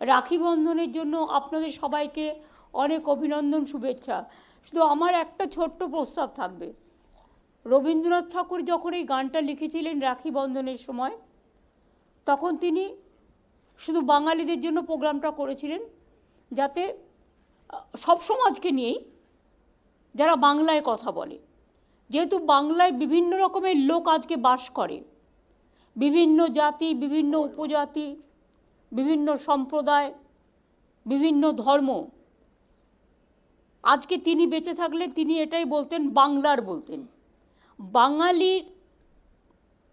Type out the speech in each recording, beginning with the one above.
রাখি বন্ধনের জন্য আপনাদের সবাইকে অনেক অভিনন্দন, শুভেচ্ছা। শুধু আমার একটা ছোট্ট প্রস্তাব থাকবে, রবীন্দ্রনাথ ঠাকুর যখন এই গানটা লিখেছিলেন রাখি বন্ধনের সময়, তখন তিনি শুধু বাঙালিদের জন্য প্রোগ্রামটা করেছিলেন, যাতে সব সমাজকে নিয়েই, যারা বাংলায় কথা বলে, যেহেতু বাংলায় বিভিন্ন রকমের লোক আজকে বাস করে, বিভিন্ন জাতি, বিভিন্ন উপজাতি, বিভিন্ন সম্প্রদায়, বিভিন্ন ধর্ম। আজকে তিনি বেঁচে থাকলে তিনি এটাই বলতেন, বাংলার বলতেন। বাঙালির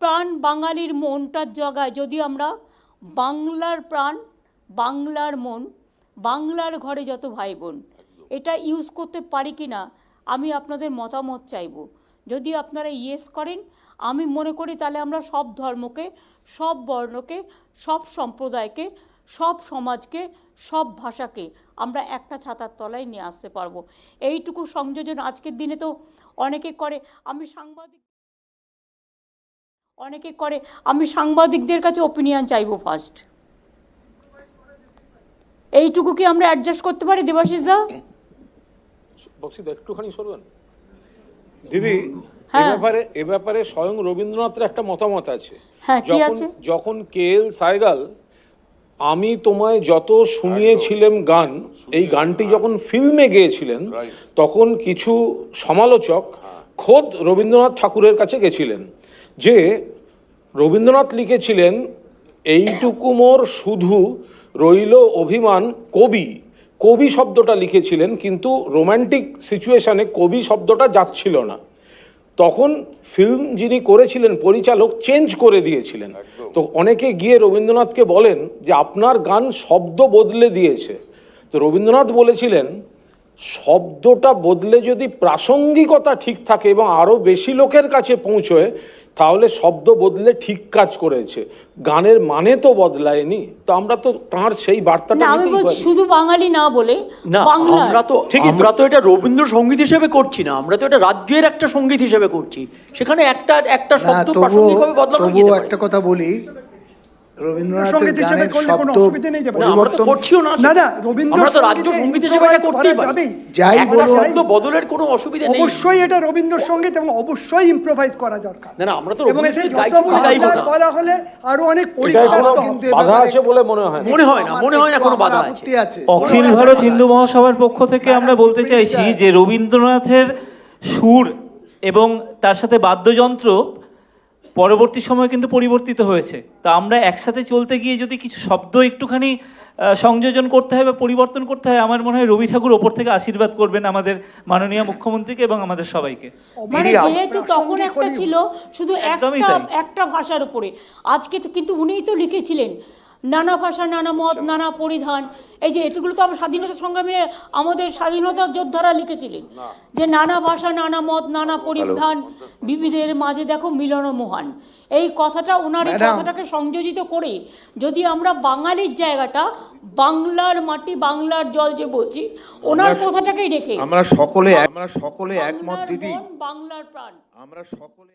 প্রাণ, বাঙালির মনটার জায়গায় যদি আমরা বাংলার প্রাণ, বাংলার মন, বাংলার ঘরে যত ভাই বোন, এটা ইউজ করতে পারি কি না, আমি আপনাদের মতামত চাইব। যদি আপনারা ইয়েস করেন, আমি মনে করি তাহলে আমরা সব ধর্মকে, সব বর্ণকে, সব সম্প্রদায়কে, সব সমাজকে, সব ভাষাকে আমরা একটা ছাতার তলায় নিয়ে আসতে পারবো। এইটুকু সংযোজন আজকের দিনে তো অনেকে করে। আমি সাংবাদিকদের কাছে ওপিনিয়ন চাইবো ফার্স্ট। এইটুকু কি আমরা অ্যাডজাস্ট করতে পারি? দেবাশিস দা, বক্সিদা একটুখানি সরবেন। দিদি, হ্যাঁ, এ ব্যাপারে স্বয়ং রবীন্দ্রনাথের একটা মতামত আছে। হ্যাঁ, কি আছে? যখন কে.এল. সাইগাল আমি তোমায় যত শুনিয়েছিলাম গান, এই গানটি যখন ফিল্মে গেয়েছিলেন, তখন কিছু সমালোচক খোদ রবীন্দ্রনাথ ঠাকুরের কাছে গেছিলেন, যে রবীন্দ্রনাথ লিখেছিলেন, এইটুকু মোর শুধু রইল অভিমান, কবি কবি শব্দটা লিখেছিলেন, কিন্তু রোম্যান্টিক সিচুয়েশনে কবি শব্দটা যাচ্ছিল না। তখন ফিল্ম যিনি করেছিলেন, পরিচালক, চেঞ্জ করে দিয়েছিলেন। তো অনেকে গিয়ে রবীন্দ্রনাথকে বলেন যে আপনার গান শব্দ বদলে দিয়েছে। তো রবীন্দ্রনাথ বলেছিলেন, শব্দটা বদলে যদি প্রাসঙ্গিকতা ঠিক থাকে এবং আরো বেশি লোকের কাছে পৌঁছয়, তাহলে শব্দ বদলে ঠিক কাজ করেছে, গানের মানে তো বদলায়নি। তো আমরা তো তার সেই বার্তাটা না, আমি বলছি শুধু বাঙালি না বলে না, বাংলা। আমরা তো এটা রবীন্দ্রসঙ্গীত হিসেবে করছি না, আমরা তো এটা রাজ্যের একটা সঙ্গীত হিসেবে করছি। সেখানে একটা শব্দ প্রাসঙ্গিকভাবে বদলানো যেতে পারে। একটা কথা বলি, রবীন্দ্রনাথের গানের শব্দ আমরা তো করছিও না। আমরা তো রাজ্য সঙ্গীত হিসেবে এটা করতেই পারি। যাই বলো, শব্দ বদলের কোনো অসুবিধা নেই। অবশ্যই এটা রবীন্দ্রসঙ্গীত এবং অবশ্যই ইম্প্রোভাইজ করা দরকার। না, আমরা তো এবং রবীন্দ্রসঙ্গীত এটা গাইবো না। বলা হলে আরো অনেক বাধা আছে বলে মনে হয় না কোনো বাধা আছে। অখিল ভারত হিন্দু মহাসভার পক্ষ থেকে আমরা বলতে চাইছি যে রবীন্দ্রনাথের সুর এবং তার সাথে বাদ্যযন্ত্র পরবর্তী সময় কিন্তু পরিবর্তিত হয়েছে। তা আমরা একসাথে চলতে গিয়ে যদি কিছু শব্দ একটুখানি সংযোজন করতে হয় বা পরিবর্তন করতে হয়, আমার মনে হয় রবি ঠাকুর ওপর থেকে আশীর্বাদ করবেন আমাদের মাননীয় মুখ্যমন্ত্রীকে এবং আমাদের সবাইকে। মানে যেহেতু তখন একটা ছিল শুধু একটা ভাষার উপরে, আজকে তো কিন্তু উনিই তো লিখেছিলেন নানা ভাষা, নানা মত, নানা পরিধান। এই যে এগুলো তো আমার স্বাধীনতা সংগ্রামে আমাদের স্বাধীনতা যোদ্ধারা লিখেছিলেন, যে নানা ভাষা, নানা মত, নানা পরিধান, বিবিধের মাঝে দেখো মিলন মহান। এই কথাটা, ওনার এই কথাটাকে সংযোজিত করে যদি আমরা বাঙালির জায়গাটা, বাংলার মাটি, বাংলার জল যে বলছি, ওনার কথাটাকেই রেখে আমরা সকলে একমত দিদি, বাংলার প্রাণ, আমরা সকলে